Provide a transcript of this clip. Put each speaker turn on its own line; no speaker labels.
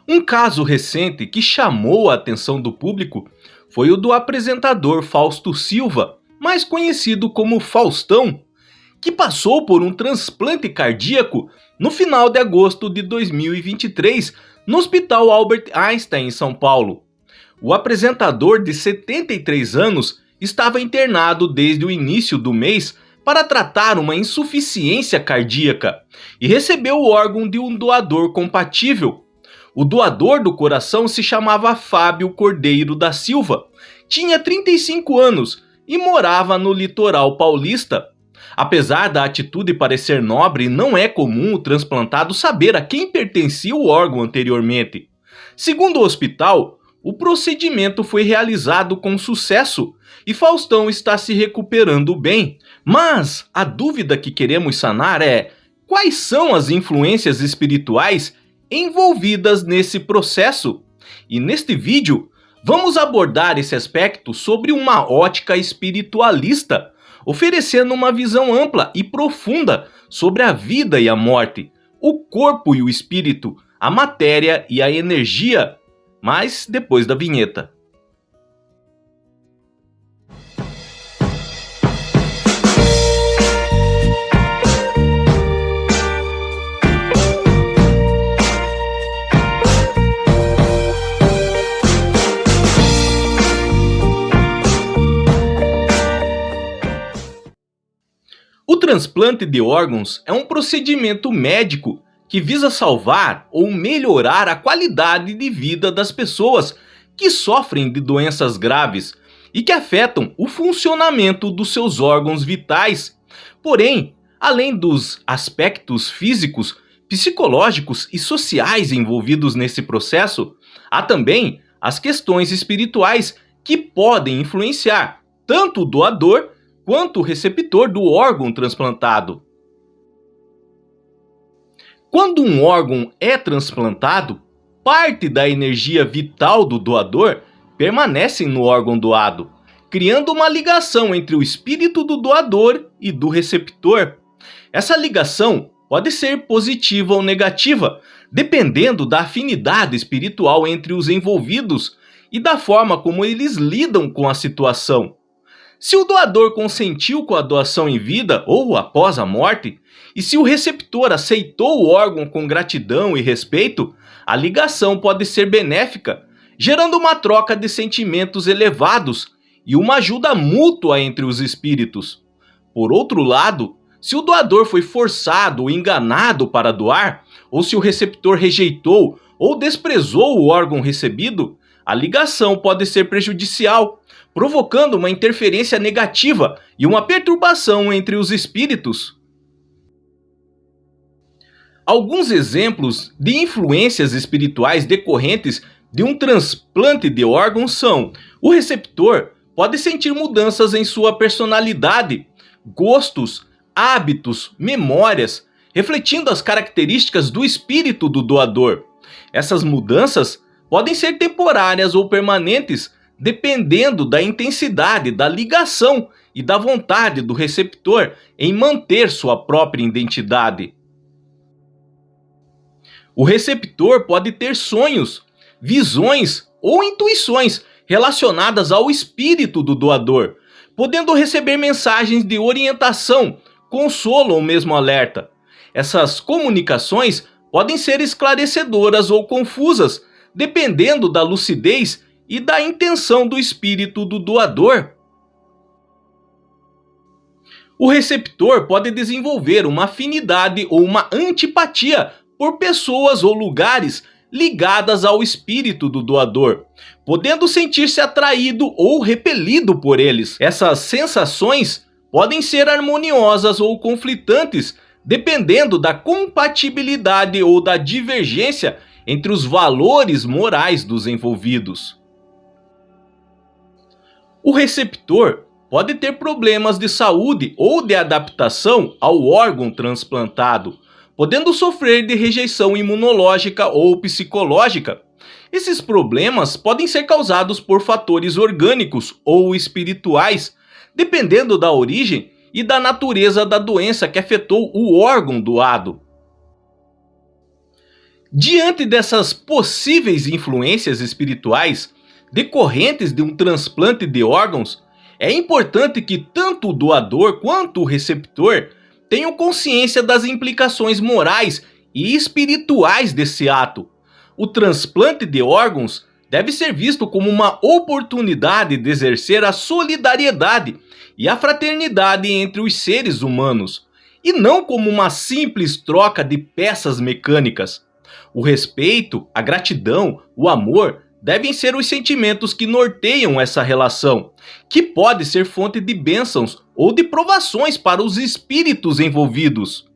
Um caso recente que chamou a atenção do público foi o do apresentador Fausto Silva, mais conhecido como Faustão, que passou por um transplante cardíaco no final de agosto de 2023 no Hospital Albert Einstein, em São Paulo. O apresentador de 73 anos estava internado desde o início do mês para tratar uma insuficiência cardíaca e recebeu o órgão de um doador compatível. O doador do coração se chamava Fábio Cordeiro da Silva, tinha 35 anos e morava no litoral paulista. Apesar da atitude parecer nobre, não é comum o transplantado saber a quem pertencia o órgão anteriormente. Segundo o hospital, o procedimento foi realizado com sucesso e Faustão está se recuperando bem. Mas a dúvida que queremos sanar é: quais são as influências espirituais envolvidas nesse processo? E neste vídeo, vamos abordar esse aspecto sobre uma ótica espiritualista, oferecendo uma visão ampla e profunda sobre a vida e a morte, o corpo e o espírito, a matéria e a energia. Mas depois da vinheta. O transplante de órgãos é um procedimento médico que visa salvar ou melhorar a qualidade de vida das pessoas que sofrem de doenças graves e que afetam o funcionamento dos seus órgãos vitais. Porém, além dos aspectos físicos, psicológicos e sociais envolvidos nesse processo, há também as questões espirituais que podem influenciar tanto o doador quanto o receptor do órgão transplantado. Quando um órgão é transplantado, parte da energia vital do doador permanece no órgão doado, criando uma ligação entre o espírito do doador e do receptor. Essa ligação pode ser positiva ou negativa, dependendo da afinidade espiritual entre os envolvidos e da forma como eles lidam com a situação. Se o doador consentiu com a doação em vida ou após a morte, e se o receptor aceitou o órgão com gratidão e respeito, a ligação pode ser benéfica, gerando uma troca de sentimentos elevados e uma ajuda mútua entre os espíritos. Por outro lado, se o doador foi forçado ou enganado para doar, ou se o receptor rejeitou ou desprezou o órgão recebido, a ligação pode ser prejudicial, provocando uma interferência negativa e uma perturbação entre os espíritos. Alguns exemplos de influências espirituais decorrentes de um transplante de órgãos são: o receptor pode sentir mudanças em sua personalidade, gostos, hábitos, memórias, refletindo as características do espírito do doador. Essas mudanças podem ser temporárias ou permanentes, dependendo da intensidade da ligação e da vontade do receptor em manter sua própria identidade. O receptor pode ter sonhos, visões ou intuições relacionadas ao espírito do doador, podendo receber mensagens de orientação, consolo ou mesmo alerta. Essas comunicações podem ser esclarecedoras ou confusas, dependendo da lucidez e da intenção do espírito do doador. O receptor pode desenvolver uma afinidade ou uma antipatia por pessoas ou lugares ligadas ao espírito do doador, podendo sentir-se atraído ou repelido por eles. Essas sensações podem ser harmoniosas ou conflitantes, dependendo da compatibilidade ou da divergência entre os valores morais dos envolvidos. O receptor pode ter problemas de saúde ou de adaptação ao órgão transplantado, podendo sofrer de rejeição imunológica ou psicológica. Esses problemas podem ser causados por fatores orgânicos ou espirituais, dependendo da origem e da natureza da doença que afetou o órgão doado. Diante dessas possíveis influências espirituais decorrentes de um transplante de órgãos, é importante que tanto o doador quanto o receptor tenham consciência das implicações morais e espirituais desse ato. O transplante de órgãos deve ser visto como uma oportunidade de exercer a solidariedade e a fraternidade entre os seres humanos, e não como uma simples troca de peças mecânicas. O respeito, a gratidão, o amor devem ser os sentimentos que norteiam essa relação, que pode ser fonte de bênçãos ou de provações para os espíritos envolvidos.